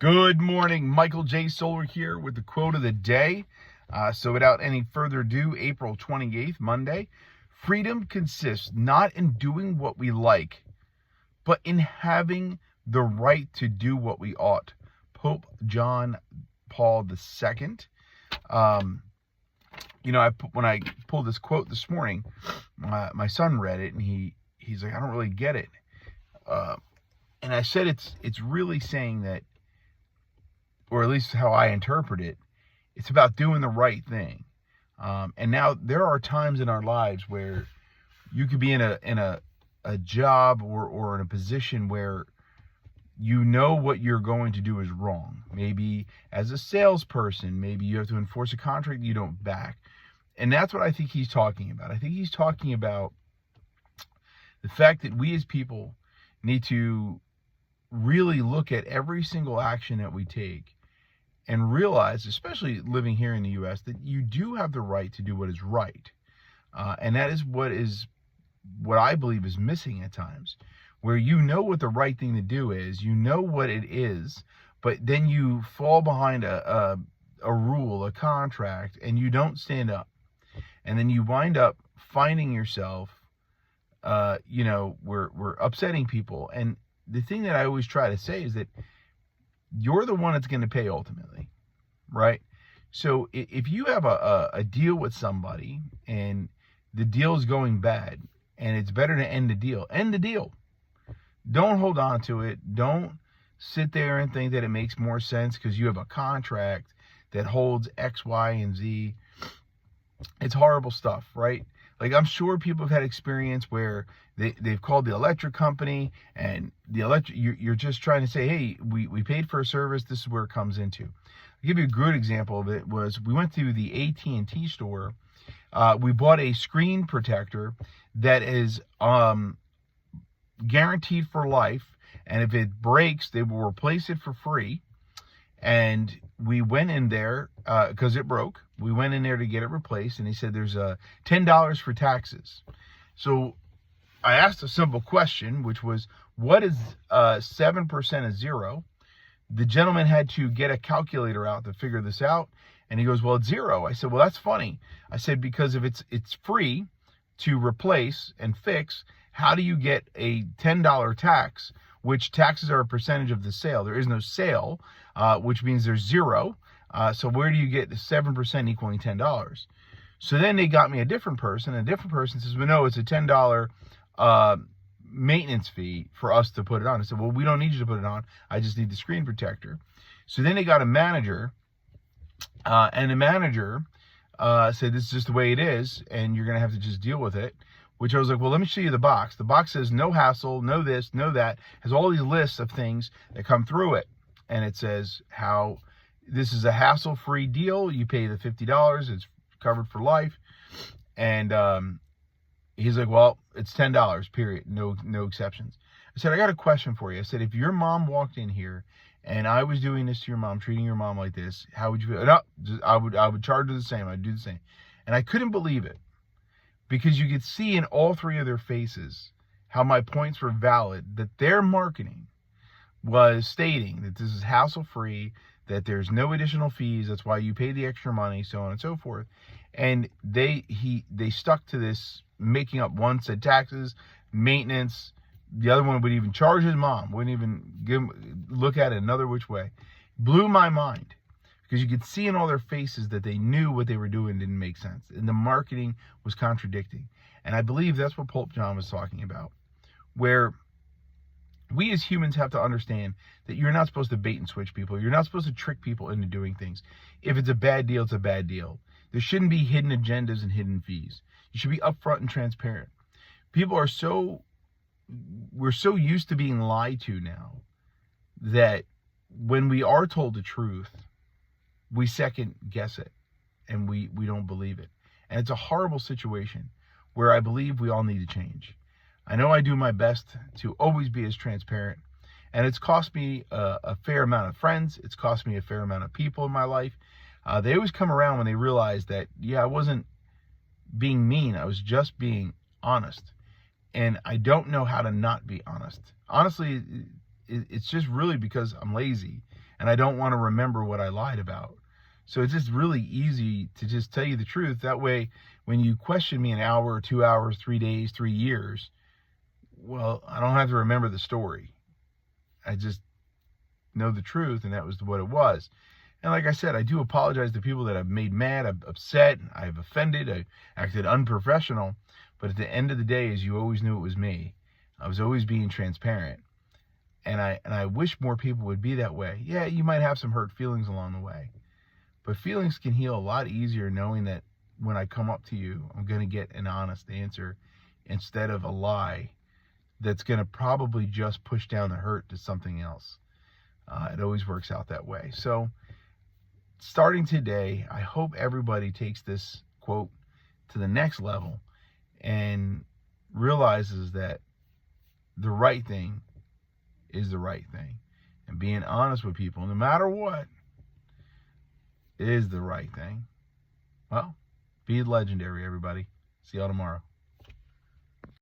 Good morning, Michael J. Solar here with the quote of the day. So without any further ado, April 28th, Monday. Freedom consists not in doing what we like, but in having the right to do what we ought. Pope John Paul II. When I pulled this quote this morning, my son read it and he's like, I don't really get it. And I said it's really saying that, or at least how I interpret it, it's about doing the right thing. And now there are times in our lives where you could be in a job or in a position where you know what you're going to do is wrong. Maybe as a salesperson, maybe you have to enforce a contract you don't back. And that's what I think he's talking about. I think he's talking about the fact that we as people need to really look at every single action that we take and realize, especially living here in the U.S., that you do have the right to do what is right. And that is what I believe is missing at times, where you know what the right thing to do is, you know what it is, but then you fall behind a rule, a contract, and you don't stand up. And then you wind up finding yourself, we're upsetting people. And the thing that I always try to say is that you're the one that's going to pay ultimately, right? So if you have a deal with somebody and the deal is going bad and it's better to end the deal, end the deal. Don't hold on to it. Don't sit there and think that it makes more sense because you have a contract that holds X, Y, and Z. It's horrible stuff, right? Like, I'm sure people have had experience where they've called the electric company and you're just trying to say, hey, we paid for a service. This is where it comes into. I'll give you a good example of it. Was we went to the AT&T store. We bought a screen protector that is guaranteed for life. And if it breaks, they will replace it for free. And we went in there because it broke. We went in there to get it replaced, and he said there's $10 for taxes. So I asked a simple question, which was, what is 7% of zero? The gentleman had to get a calculator out to figure this out, and he goes, well, it's zero. I said, well, that's funny. I said, because if it's free to replace and fix, how do you get a $10 tax, which taxes are a percentage of the sale? There is no sale, which means there's zero. So where do you get the 7% equaling $10? So then they got me a different person. A different person says, well, no, it's a $10 maintenance fee for us to put it on. I said, well, we don't need you to put it on. I just need the screen protector. So then they got a manager, and the manager said, this is just the way it is, and you're going to have to just deal with it. Which I was like, well, let me show you the box. The box says no hassle, no this, no that. Has all these lists of things that come through it. And it says how this is a hassle-free deal. You pay the $50. It's covered for life. And he's like, well, it's $10, period. No exceptions. I said, I got a question for you. I said, if your mom walked in here and I was doing this to your mom, treating your mom like this, how would you feel? No, I would charge her the same. I'd do the same. And I couldn't believe it. Because you could see in all three of their faces how my points were valid, that their marketing was stating that this is hassle-free, that there's no additional fees, that's why you pay the extra money, so on and so forth. And they stuck to this, making up. One said taxes, maintenance, the other one would even charge his mom, wouldn't even look at it another which way. Blew my mind. Because you could see in all their faces that they knew what they were doing didn't make sense. And the marketing was contradicting. And I believe that's what Pope John was talking about. Where we as humans have to understand that you're not supposed to bait and switch people. You're not supposed to trick people into doing things. If it's a bad deal, it's a bad deal. There shouldn't be hidden agendas and hidden fees. You should be upfront and transparent. We're so used to being lied to now that when we are told the truth, we second guess it and we don't believe it. And it's a horrible situation where I believe we all need to change. I know I do my best to always be as transparent, and it's cost me a fair amount of friends. It's cost me a fair amount of people in my life. They always come around when they realize that, I wasn't being mean. I was just being honest. And I don't know how to not be honest. Honestly, it's just really because I'm lazy and I don't want to remember what I lied about. So it's just really easy to just tell you the truth. That way, when you question me an hour, 2 hours, 3 days, 3 years, well, I don't have to remember the story. I just know the truth, and that was what it was. And like I said, I do apologize to people that I've made mad, I've upset, I've offended, I acted unprofessional. But at the end of the day, as you always knew it was me, I was always being transparent. And I wish more people would be that way. Yeah, you might have some hurt feelings along the way, but feelings can heal a lot easier knowing that when I come up to you, I'm going to get an honest answer instead of a lie that's going to probably just push down the hurt to something else. It always works out that way. So starting today, I hope everybody takes this quote to the next level and realizes that the right thing is the right thing. And being honest with people, no matter what, is the right thing. Well, be legendary, everybody. See y'all tomorrow.